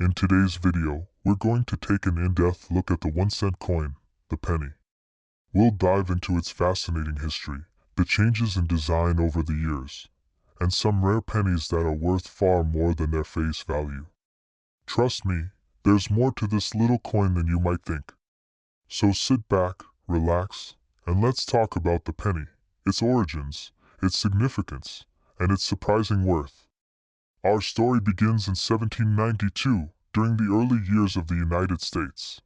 In today's video, we're going to take an in-depth look at the 1-cent coin, the penny. We'll dive into its fascinating history, the changes in design over the years, and some rare pennies that are worth far more than their face value. Trust me, there's more to this little coin than you might think. So sit back, relax, and let's talk about the penny, its origins, its significance, and its surprising worth. Our story begins in 1792, during the early years of the United States.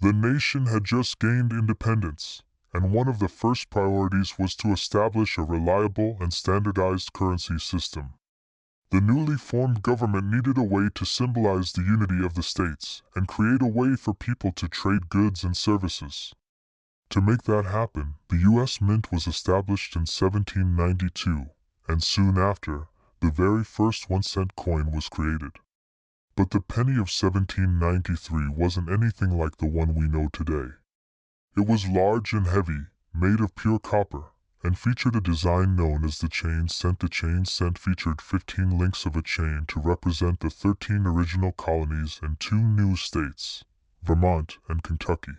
The nation had just gained independence, and one of the first priorities was to establish a reliable and standardized currency system. The newly formed government needed a way to symbolize the unity of the states and create a way for people to trade goods and services. To make that happen, the U.S. Mint was established in 1792, and soon after, the very first 1-cent coin was created. But the penny of 1793 wasn't anything like the one we know today. It was large and heavy, made of pure copper, and featured a design known as the chain cent. The chain cent featured 15 links of a chain to represent the 13 original colonies and 2 new states, Vermont and Kentucky.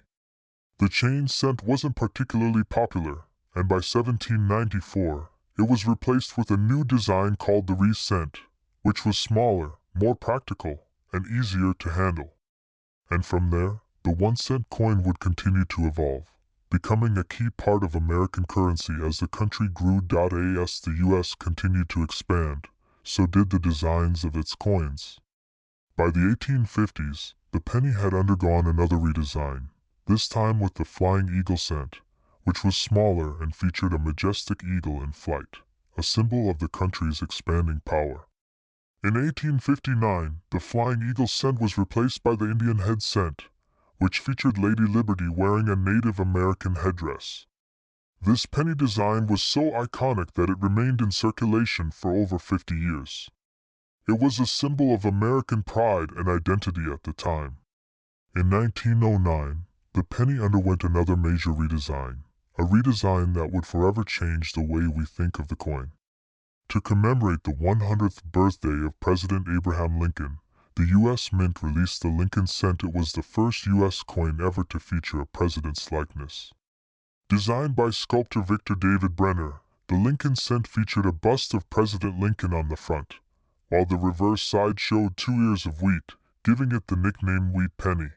The chain cent wasn't particularly popular, and by 1794, it was replaced with a new design called the re-cent, which was smaller, more practical, and easier to handle. And from there, the 1-cent coin would continue to evolve, becoming a key part of American currency as the country grew. As the U.S. continued to expand, so did the designs of its coins. By the 1850s, the penny had undergone another redesign, this time with the flying eagle cent, which was smaller and featured a majestic eagle in flight, a symbol of the country's expanding power. In 1859, the flying eagle cent was replaced by the Indian head cent, which featured Lady Liberty wearing a Native American headdress. This penny design was so iconic that it remained in circulation for over 50 years. It was a symbol of American pride and identity at the time. In 1909, the penny underwent another major redesign, a redesign that would forever change the way we think of the coin. To commemorate the 100th birthday of President Abraham Lincoln, the U.S. Mint released the Lincoln cent. It was the first U.S. coin ever to feature a president's likeness. Designed by sculptor Victor David Brenner, the Lincoln cent featured a bust of President Lincoln on the front, while the reverse side showed 2 ears of wheat, giving it the nickname Wheat Penny.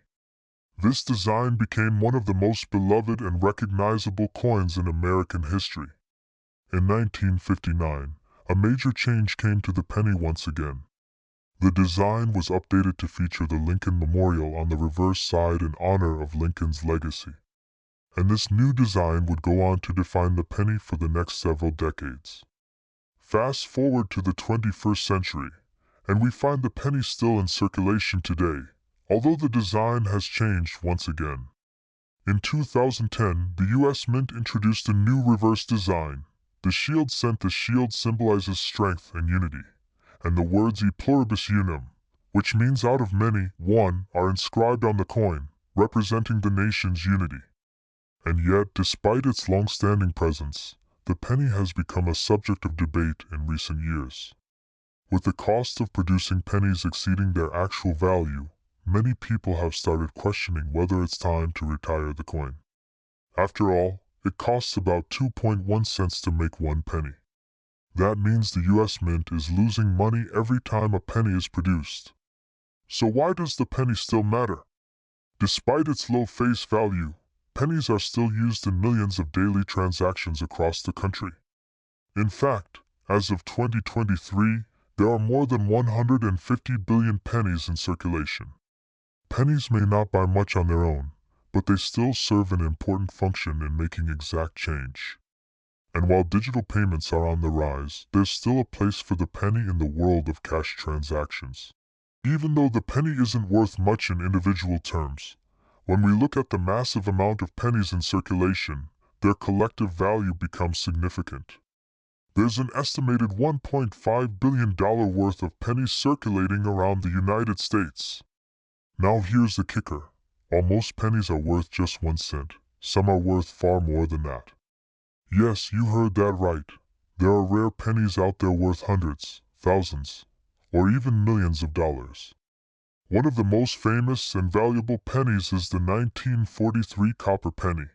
This design became one of the most beloved and recognizable coins in American history. In 1959, a major change came to the penny once again. The design was updated to feature the Lincoln Memorial on the reverse side in honor of Lincoln's legacy. And this new design would go on to define the penny for the next several decades. Fast forward to the 21st century, and we find the penny still in circulation today, although the design has changed once again. In 2010, the U.S. Mint introduced a new reverse design, the shield cent. The shield symbolizes strength and unity, and the words E pluribus unum, which means out of many, one, are inscribed on the coin, representing the nation's unity. And yet, despite its long-standing presence, the penny has become a subject of debate in recent years. With the cost of producing pennies exceeding their actual value, many people have started questioning whether it's time to retire the coin. After all, it costs about 2.1 cents to make 1 penny. That means the U.S. Mint is losing money every time a penny is produced. So why does the penny still matter? Despite its low face value, pennies are still used in millions of daily transactions across the country. In fact, as of 2023, there are more than 150 billion pennies in circulation. Pennies may not buy much on their own, but they still serve an important function in making exact change. And while digital payments are on the rise, there's still a place for the penny in the world of cash transactions. Even though the penny isn't worth much in individual terms, when we look at the massive amount of pennies in circulation, their collective value becomes significant. There's an estimated $1.5 billion worth of pennies circulating around the United States. Now here's the kicker. While most pennies are worth just 1 cent, some are worth far more than that. Yes, you heard that right. There are rare pennies out there worth hundreds, thousands, or even millions of dollars. One of the most famous and valuable pennies is the 1943 copper penny.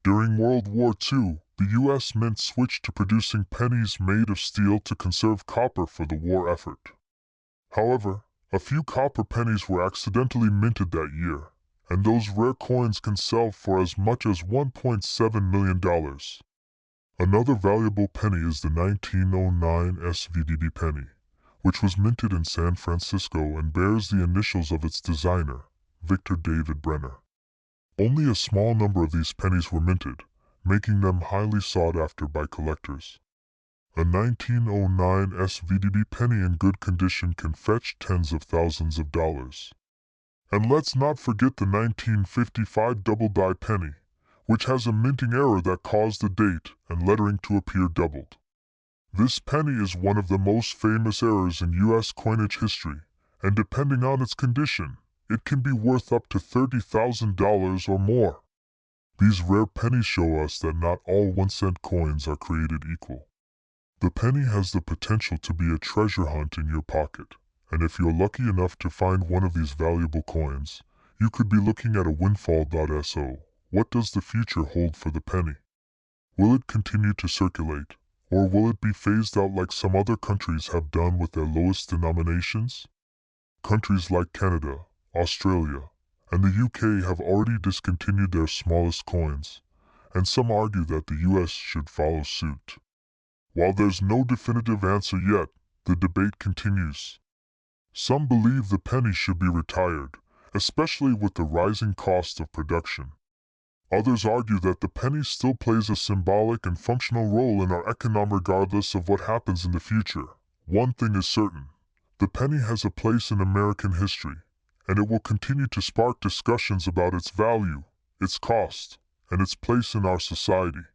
During World War II, the U.S. Mint switched to producing pennies made of steel to conserve copper for the war effort. However, a few copper pennies were accidentally minted that year, and those rare coins can sell for as much as $1.7 million. Another valuable penny is the 1909 SVDB penny, which was minted in San Francisco and bears the initials of its designer, Victor David Brenner. Only a small number of these pennies were minted, making them highly sought after by collectors. A 1909 SVDB penny in good condition can fetch tens of thousands of dollars. And let's not forget the 1955 double-die penny, which has a minting error that caused the date and lettering to appear doubled. This penny is one of the most famous errors in U.S. coinage history, and depending on its condition, it can be worth up to $30,000 or more. These rare pennies show us that not all 1-cent coins are created equal. The penny has the potential to be a treasure hunt in your pocket, and if you're lucky enough to find one of these valuable coins, you could be looking at a windfall.so. What does the future hold for the penny? Will it continue to circulate, or will it be phased out like some other countries have done with their lowest denominations? Countries like Canada, Australia, and the UK have already discontinued their smallest coins, and some argue that the US should follow suit. While there's no definitive answer yet, the debate continues. Some believe the penny should be retired, especially with the rising cost of production. Others argue that the penny still plays a symbolic and functional role in our economy regardless of what happens in the future. One thing is certain, the penny has a place in American history, and it will continue to spark discussions about its value, its cost, and its place in our society.